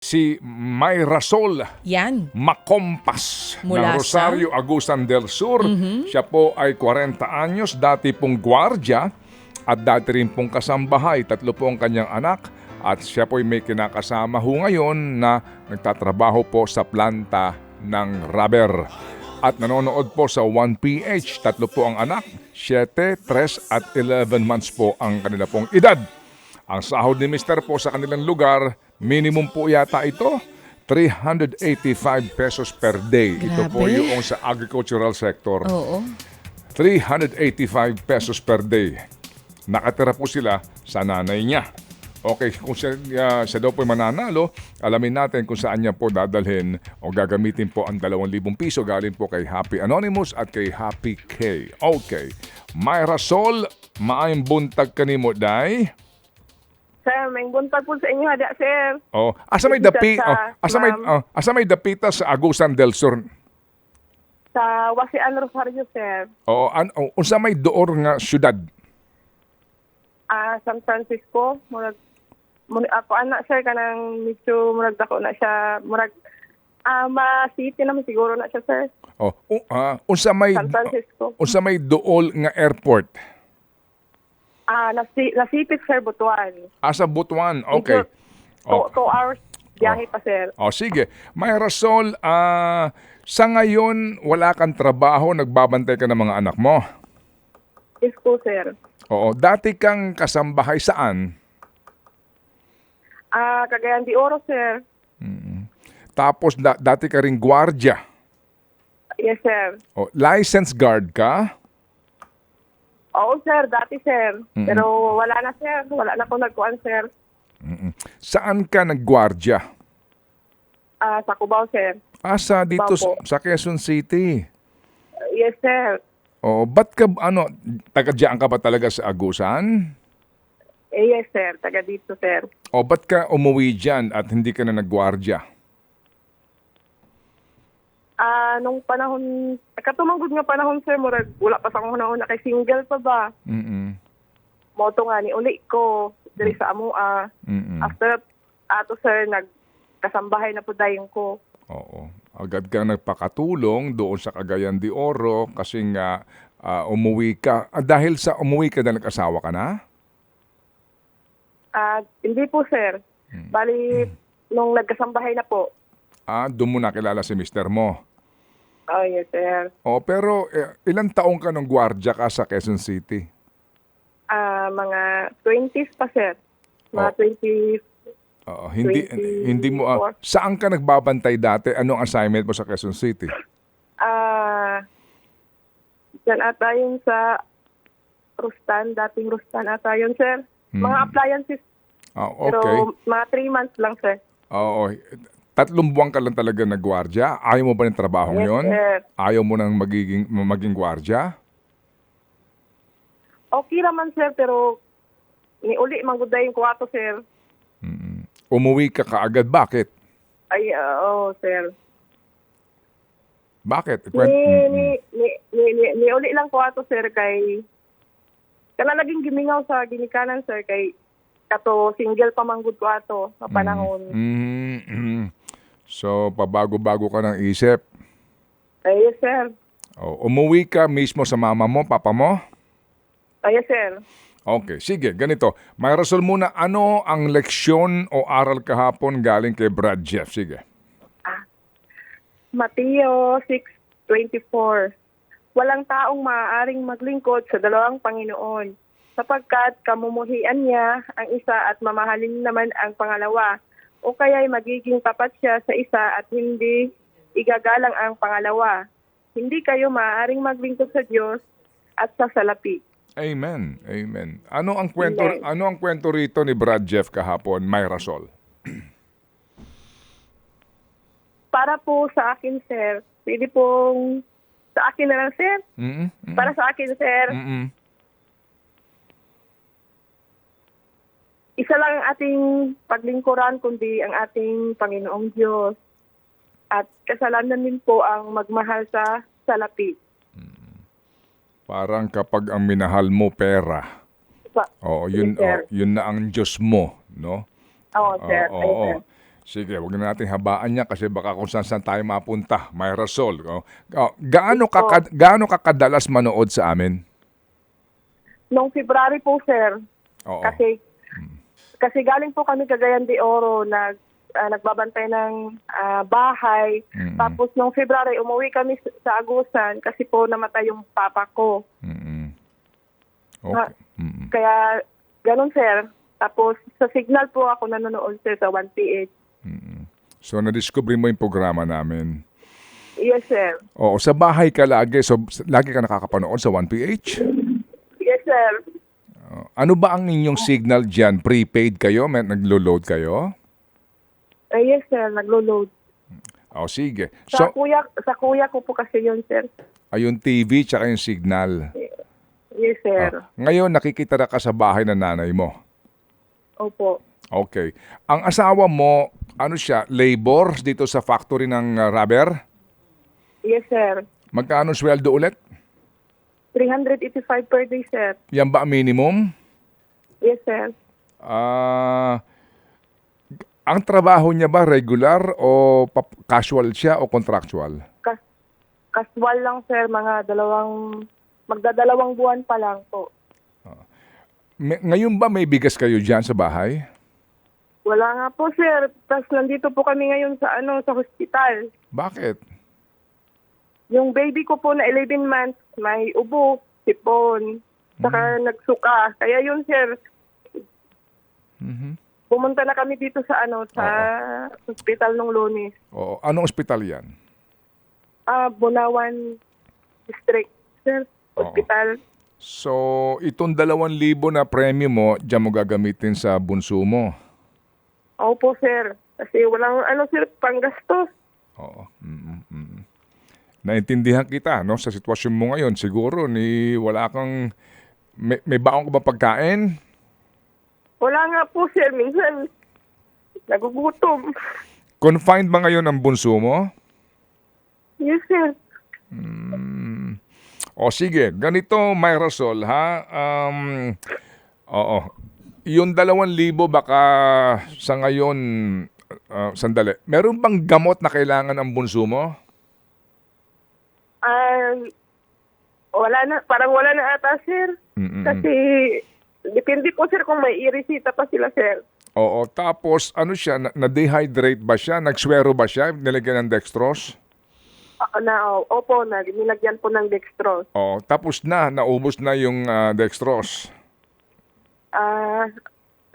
Si Mayrasol Yan. Macompas Mula ng Rosario, Agusan del Sur. Siya po ay 40 anyos, dati pong gwardya at dati rin pong kasambahay. 3 po ang kanyang anak at siya po ay may kinakasama ho ngayon na nagtatrabaho po sa planta ng rubber. At nanonood po sa 1PH. 3 po ang anak, 7, 3 at 11 months po ang kanila pong edad. Ang sahod ni Mr. po sa kanilang lugar, minimum po yata ito, 385 pesos per day. Ito po Grabe. yung sa agricultural sector. Oo. 385 pesos per day. Nakatira po sila sa nanay niya. Okay, kung siya daw po mananalo, alamin natin kung saan niya po dadalhin o gagamitin po ang 2,000 piso galing po kay Happy Anonymous at kay Happy K. Okay. Mayrasol, maayong buntag kanimo, day. Sir, may buntag po sa inyo, hada, sir. Oh, asa may dapi, Ma'am. asa may dapita sa Agusan del Sur. Sa Wasian Rosario, sir. Oh, unsa may door nga syudad? San Francisco. Ako anak, sir, kanang medyo murag dako na siya. Murag, ma-city naman siguro na siya, sir. Oh, unsa may San Francisco. unsa may dool nga airport? Nasipit, sir, Butuan. Asa Butuan. Okay. Oh. 2 hours biyahe pa, sir. Oh, sige. Mayrasol, sa ngayon wala kang trabaho, nagbabantay ka ng mga anak mo. Yes po, sir. Oo, dati kang kasambahay saan? Cagayan de Oro, sir. Tapos dati ka ring gwardya. Yes, sir. Oh, license guard ka? Oo, sir. Dati, sir. Pero wala na, sir. Wala na po nagkuhan, sir. Saan ka naggwardya? Sa Cubao, sir. Asa dito Cubao po. sa Quezon City. Yes, sir. Oh, ba't ka taga-diyan ka ba talaga sa Agusan? Yes, sir. Taga dito, sir. O ba't ka umuwi dyan at hindi ka na naggwardya? Nung panahon, katumanggod nga panahon, sir, murag, wala pa sa una kay single pa ba? Moto nga ni uli ko, diri sa Amua. After, sir, nagkasambahay na po dayon ko. Oo. Agad ka nagpakatulong doon sa Cagayan de Oro kasi nga umuwi ka. Dahil sa umuwi ka na nag-asawa ka na? Hindi po, sir. Bali, nung nagkasambahay na po. Doon mo nakilala si mister mo. Oh, yes, sir. O, pero ilang taong ka nung gwardya ka sa Quezon City? Mga 20s pa, sir. Mga 20s. Oo, hindi mo saan ka nagbabantay dati? Anong assignment mo sa Quezon City? Diyan ata yun sa Rustan, dating Rustan ata yun, sir. Mga appliances. Okay. Pero mga 3 months lang, sir. Oo. 3 buwan ka lang talaga nagwardya? Ayaw mo ba ng trabaho Yes, ngayon? sir. Ayaw mo nang maging gwardya? Okay naman, sir, pero niuli, mangguday yung kuwato, sir. Umuwi ka kaagad. Bakit? Ay, oo, sir. Bakit? Niuli lang kuwato, sir, kay kana naging gimingaw sa ginikanan, sir, kay kato single pa manggod kuwato sa panahon. So, pabago-bago ka ng isip. Ay, yes, sir. Umuwi ka mismo sa mama mo, papa mo? Ay, yes, sir. Okay, sige, ganito. Mayrasol muna, ano ang leksyon o aral kahapon galing kay Brad Jeff? Sige. Mateo 6:24. Walang taong maaaring maglingkod sa dalawang Panginoon, sapagkat kamumuhian niya ang isa at mamahalin naman ang pangalawa, o kaya'y magiging tapat siya sa isa at hindi igagalang ang pangalawa. Hindi kayo maaaring maglingkod sa Diyos at sa salapi. Amen. Amen. Ano ang kwento rito ni Brad Jeff kahapon, Mayrasol? Para po sa akin, sir, pwede pong sa akin na lang, sir. Para sa akin, sir, isa lang ang ating paglingkuran, kundi ang ating Panginoong Diyos. At kasalanan din po ang magmahal sa salapi. Parang kapag ang minahal mo pera, yun Yes, sir. yun na ang Diyos mo, no? Oo, sir. Oo. Sige, huwag na natin habaan niya kasi baka kung saan tayo mapunta. Mayrosol. Gaano ka kadalas manood sa amin? Noong February po, sir. Oo. Kasi galing po kami Cagayan de Oro, nagbabantay ng bahay. Mm-mm. Tapos noong February, umuwi kami sa Agusan kasi po namatay yung papa ko. Mm-mm. Okay. Mm-mm. Kaya, ganun, sir. Tapos, sa Signal po ako nanonood, sir, sa 1PH. Mm-mm. So, na-discover mo yung programa namin. Yes, sir. Oo, sa bahay ka lagi. So, lagi ka nakakapanood sa 1PH? Yes, sir. Ano ba ang inyong signal dyan? Prepaid kayo? May naglo-load kayo? Yes, sir. Naglo-load. Sige. Sa So, kuya ko po kasi yun, sir. ayun TV tsaka yung signal. Yes, sir. Ngayon, nakikita na ka sa bahay ng nanay mo. Opo. Okay. Ang asawa mo, ano siya, labor dito sa factory ng rubber? Yes, sir. Magkano sweldo ulit? 385 per day, sir. Yan ba ang minimum? Yes, sir. Ang trabaho niya ba regular o casual siya o contractual? Casual lang, sir. Magdadalawang buwan pa lang po. Ngayon ba may bigas kayo dyan sa bahay? Wala nga po, sir. Tapos nandito po kami ngayon sa hospital. Bakit? Yung baby ko po na 11 months, may ubo, sipon, saka nagsuka. Kaya yun, sir. Mhm. Pumunta na kami dito sa hospital ng Lunes. Oo. Anong ospital yan? Bunawan District, sir. Hospital. So, itong 2,000 na premyo mo, dyan mo gagamitin sa bunso mo. Opo, sir. Kasi walang sir, panggastos. Oo. Naintindihan kita, no? Sa sitwasyon mo ngayon, siguro wala kang may baong ka ba pagkain? Wala nga po, sir. Minsan, nagugutom. Confined ba ngayon ang bunso mo? Yes, sir. O sige, ganito Mayrosol, ha? Oo. Yung 2,000 baka sa ngayon, sandali. Meron bang gamot na kailangan ang bunso mo? Wala na. Parang wala na ata, sir. Kasi, depende po, sir, kung may irisita pa sila, sir. Oo. Tapos, ano siya? Na-dehydrate ba siya? Nagswero ba siya? Nilagyan ng dextrose? Opo, nilagyan po ng dextrose. Oo. Tapos naubos na yung dextrose.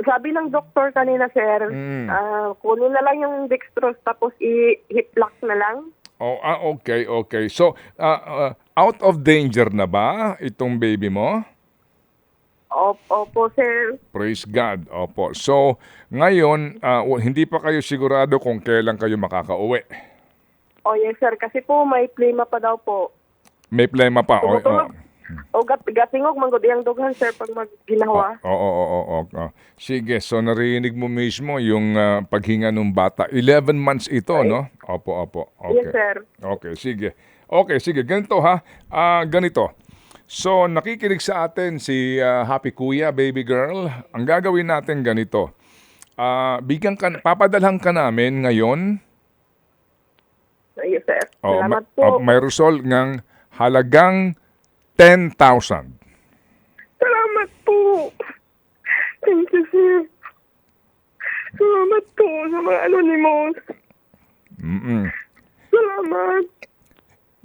Sabi ng doktor kanina, sir, kunin na lang yung dextrose tapos i-hip lock na lang. Okay. So, out of danger na ba itong baby mo? Opo, sir. Praise God. Opo. So, ngayon, hindi pa kayo sigurado kung kailan kayo makakauwi. Yes, sir. Kasi po, may plema pa daw po. May plema pa. Gatingog, manggod iyang dughan, sir, pag magginawa. Oo. Sige, so narinig mo mismo yung paghinga ng bata. 11 months ito, no? Opo. Okay. Yes, sir. Okay, sige. Ganito, ha? Ganito. So, nakikinig sa atin si Happy Kuya, baby girl. Ang gagawin natin ganito. Papadalhan ka namin ngayon. Yes, sir. Salamat po. Mayrosol ng halagang 10,000. Salamat po. Thank you, sir. Salamat po sa mga anonymous. Salamat.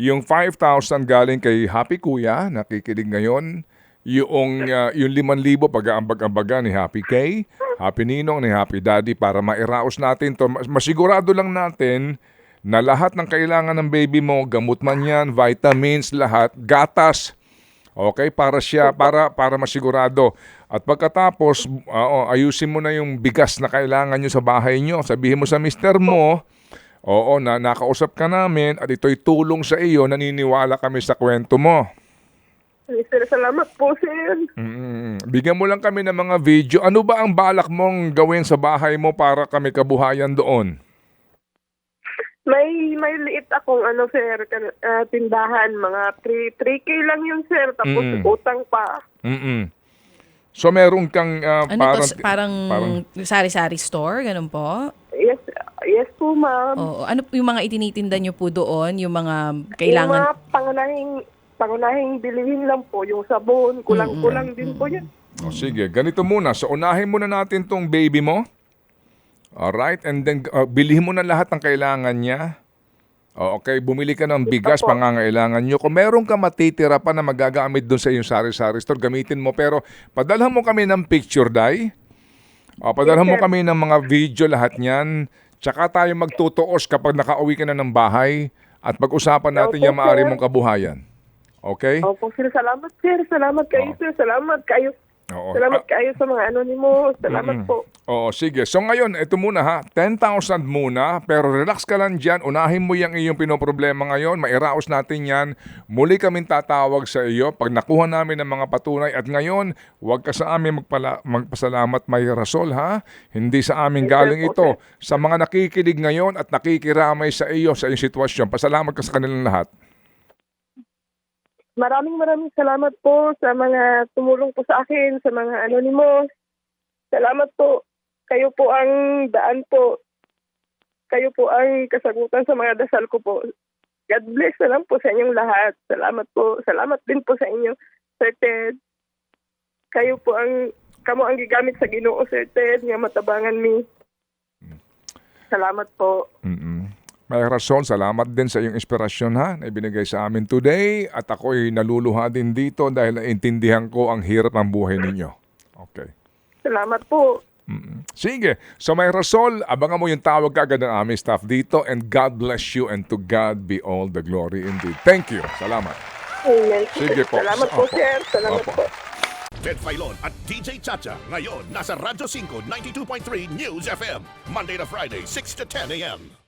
Yung 5,000 galing kay Happy Kuya, nakikinig ngayon. Yung 5,000 pag-aambag-ambaga ni Happy K, Happy Ninong, ni Happy Daddy para mairaos natin to. Masigurado lang natin na lahat ng kailangan ng baby mo, gamot man yan, vitamins, lahat, gatas. Okay, para masigurado. At pagkatapos, ayusin mo na yung bigas na kailangan nyo sa bahay nyo. Sabihin mo sa mister mo, na nakausap ka namin at ito'y tulong sa iyo, naniniwala kami sa kwento mo. Sir, salamat po, sir. Bigyan mo lang kami ng mga video. Ano ba ang balak mong gawin sa bahay mo para kami kabuhayan doon? May liit akong sir, tindahan, mga 3K lang yun, sir, tapos utang pa. So meron kang parang sari-sari store, ganun po? Yes po, ma'am. Oo. Ano po yung mga itinitinda nyo po doon? Yung mga Yung kailangan... mga pangunahing bilihin lang po, yung sabon, kulang-kulang din po yun. O sige, ganito muna. So unahin muna natin tong baby mo. Alright, and then bilhin mo na lahat ng kailangan niya. Okay, bumili ka ng bigas, Opo. pangangailangan nyo. Kung meron ka matitira pa na magagamit doon sa iyong sari-sari store, gamitin mo. Pero padalhan mo kami ng picture, Day. Padalhan mo Yes, sir. kami ng mga video, lahat niyan. Tsaka tayo magtutuos kapag nakauwi ka na ng bahay at pag-usapan natin Opo, yung maaari sir. mong kabuhayan. Okay? Opo, sir. Salamat, sir. Salamat kayo, sir. Salamat kayo. Oo. Salamat kayo sa mga anonymous. Salamat po. Oo, sige. So ngayon, ito muna ha, 10,000 muna, pero relax ka lang dyan, unahin mo yung iyong pinoproblema ngayon, mairaos natin yan, muli kaming tatawag sa iyo pag nakuha namin ng mga patunay at ngayon, huwag ka sa amin magpasalamat may rasol ha, hindi sa amin Yes, sir, galing po, ito. Sa mga nakikinig ngayon at nakikiramay sa iyo sa iyong sitwasyon, pasalamat ka sa kanilang lahat. Maraming salamat po sa mga tumulong po sa akin, sa mga anonymous. Salamat po. Kayo po ang daan po. Kayo po ang kasagutan sa mga dasal ko po. God bless na lang po sa inyong lahat. Salamat po. Salamat din po sa inyo, Sir Ted. Kamo ang gigamit sa Ginoo, Sir Ted, nga matabangan mi. Salamat po. May rason, salamat din sa iyong inspirasyon ha, na ibinigay sa amin today at ako'y naluluha din dito dahil naintindihan ko ang hirap ng buhay ninyo. Okay. Salamat po. Sige, so may rasol, abangan mo yung tawag kagad ng aming staff dito and God bless you and to God be all the glory indeed. Thank you. Salamat. Amen. Sige po. Salamat po, Opo. sir. Salamat Opo. po. Ted Filon at DJ Chacha. Ngayon, nasa Radyo 5, 92.3 News FM. Monday to Friday, 6 to 10 a.m.